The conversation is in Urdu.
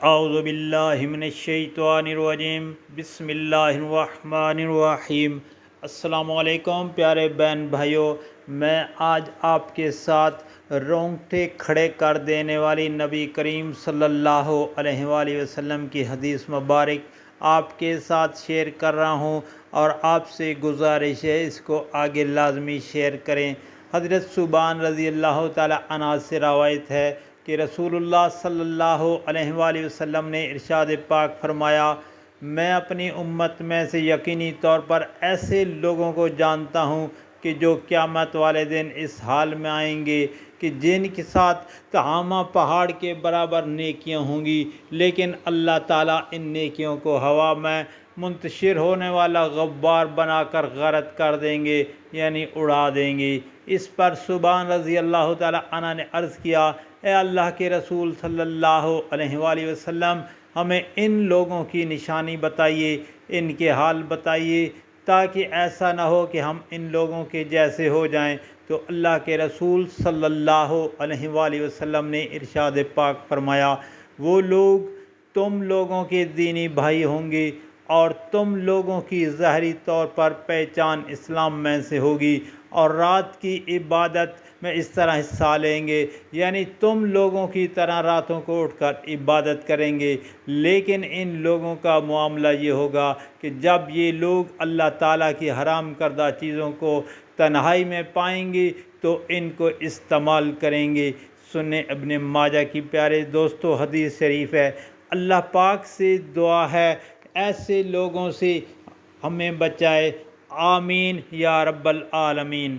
اعوذ باللہ من الشیطان الرجیم بسم اللہ الرحمن الرحیم۔ السلام علیکم پیارے بہن بھائیوں، میں آج آپ کے ساتھ رونگٹے کھڑے کر دینے والی نبی کریم صلی اللہ علیہ وآلہ وسلم کی حدیث مبارک آپ کے ساتھ شیئر کر رہا ہوں، اور آپ سے گزارش ہے اس کو آگے لازمی شیئر کریں۔ حضرت ثوبان رضی اللہ تعالی عنہ سے روایت ہے کہ رسول اللہ صلی اللہ علیہ وآلہ وسلم نے ارشاد پاک فرمایا، میں اپنی امت میں سے یقینی طور پر ایسے لوگوں کو جانتا ہوں کہ جو قیامت والے دن اس حال میں آئیں گے کہ جن کے ساتھ تہامہ پہاڑ کے برابر نیکیاں ہوں گی، لیکن اللہ تعالیٰ ان نیکیوں کو ہوا میں منتشر ہونے والا غبار بنا کر غارت کر دیں گے، یعنی اڑا دیں گے۔ اس پر ثوبان رضی اللہ تعالی عنہ نے عرض کیا، اے اللہ کے رسول صلی اللہ علیہ وآلہ وسلم، ہمیں ان لوگوں کی نشانی بتائیے، ان کے حال بتائیے، تاکہ ایسا نہ ہو کہ ہم ان لوگوں کے جیسے ہو جائیں۔ تو اللہ کے رسول صلی اللہ علیہ وآلہ وسلم نے ارشاد پاک فرمایا، وہ لوگ تم لوگوں کے دینی بھائی ہوں گے، اور تم لوگوں کی ظاہری طور پر پہچان اسلام میں سے ہوگی، اور رات کی عبادت میں اس طرح حصہ لیں گے، یعنی تم لوگوں کی طرح راتوں کو اٹھ کر عبادت کریں گے، لیکن ان لوگوں کا معاملہ یہ ہوگا کہ جب یہ لوگ اللہ تعالیٰ کی حرام کردہ چیزوں کو تنہائی میں پائیں گے تو ان کو استعمال کریں گے۔ سنن ابن ماجہ کی پیارے دوستو حدیث شریف ہے۔ اللہ پاک سے دعا ہے ایسے لوگوں سے ہمیں بچائے، آمین یا رب العالمین۔